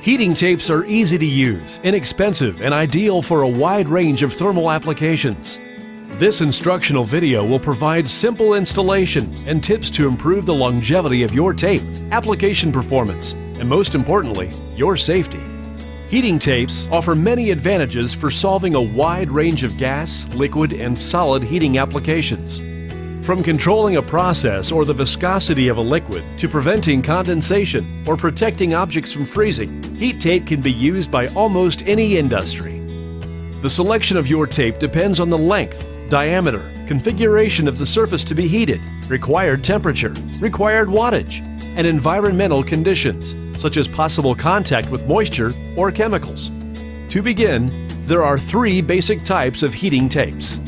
Heating tapes are easy to use, inexpensive, and ideal for a wide range of thermal applications. This instructional video will provide simple installation and tips to improve the longevity of your tape, application performance, and most importantly, your safety. Heating tapes offer many advantages for solving a wide range of gas, liquid, and solid heating applications. From controlling a process or the viscosity of a liquid to preventing condensation or protecting objects from freezing, heat tape can be used by almost any industry. The selection of your tape depends on the length, diameter, configuration of the surface to be heated, required temperature, required wattage, and environmental conditions, such as possible contact with moisture or chemicals. To begin, there are three basic types of heating tapes.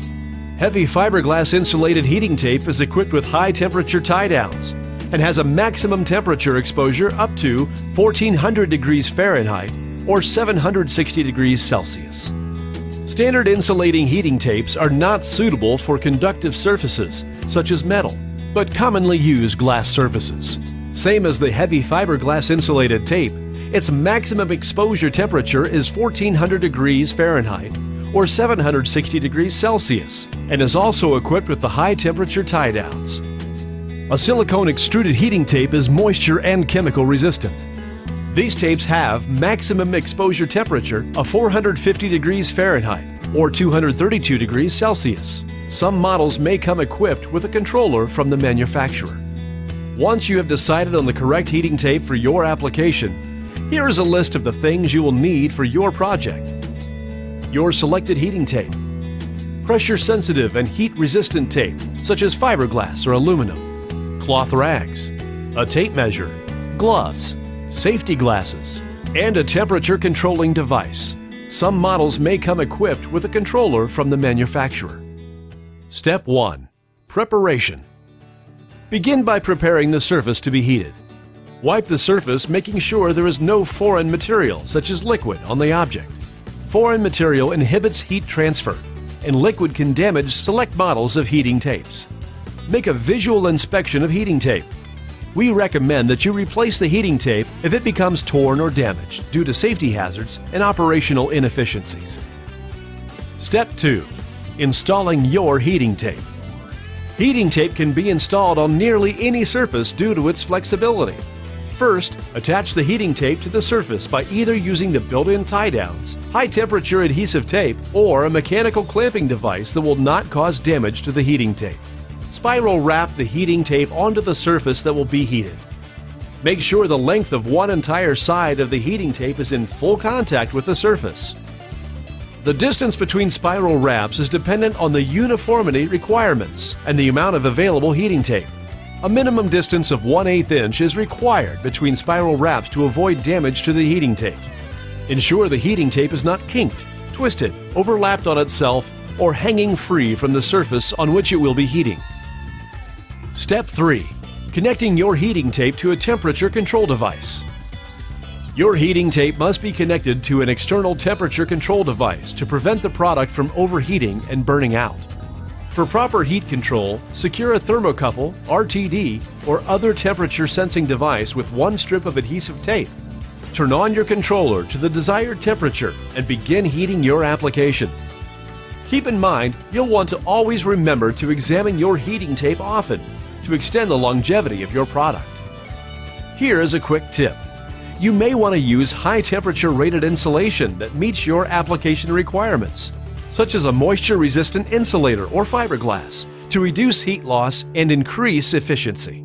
Heavy fiberglass insulated heating tape is equipped with high temperature tie downs and has a maximum temperature exposure up to 1400 degrees Fahrenheit or 760 degrees Celsius. Standard insulating heating tapes are not suitable for conductive surfaces such as metal, but commonly use glass surfaces. Same as the heavy fiberglass insulated tape, its maximum exposure temperature is 1400 degrees Fahrenheit or 760 degrees Celsius, and is also equipped with the high temperature tie downs. A silicone extruded heating tape is moisture and chemical resistant. These tapes have maximum exposure temperature of 450 degrees Fahrenheit or 232 degrees Celsius. Some models may come equipped with a controller from the manufacturer. Once you have decided on the correct heating tape for your application, here is a list of the things you will need for your project. Your selected heating tape, pressure-sensitive and heat-resistant tape, such as fiberglass or aluminum, cloth rags, a tape measure, gloves, safety glasses, and a temperature-controlling device. Some models may come equipped with a controller from the manufacturer. Step 1. Preparation. Begin by preparing the surface to be heated. Wipe the surface, making sure there is no foreign material, such as liquid, on the object. Foreign material inhibits heat transfer, and liquid can damage select models of heating tapes. Make a visual inspection of heating tape. We recommend that you replace the heating tape if it becomes torn or damaged due to safety hazards and operational inefficiencies. Step 2. Installing your heating tape. Heating tape can be installed on nearly any surface due to its flexibility. First, attach the heating tape to the surface by either using the built-in tie-downs, high-temperature adhesive tape, or a mechanical clamping device that will not cause damage to the heating tape. Spiral wrap the heating tape onto the surface that will be heated. Make sure the length of one entire side of the heating tape is in full contact with the surface. The distance between spiral wraps is dependent on the uniformity requirements and the amount of available heating tape. A minimum distance of 1/8 inch is required between spiral wraps to avoid damage to the heating tape. Ensure the heating tape is not kinked, twisted, overlapped on itself, or hanging free from the surface on which it will be heating. Step 3. Connecting your heating tape to a temperature control device. Your heating tape must be connected to an external temperature control device to prevent the product from overheating and burning out. For proper heat control, secure a thermocouple, RTD, or other temperature sensing device with one strip of adhesive tape. Turn on your controller to the desired temperature and begin heating your application. Keep in mind, you'll want to always remember to examine your heating tape often to extend the longevity of your product. Here is a quick tip. You may want to use high temperature rated insulation that meets your application requirements, such as a moisture-resistant insulator or fiberglass, to reduce heat loss and increase efficiency.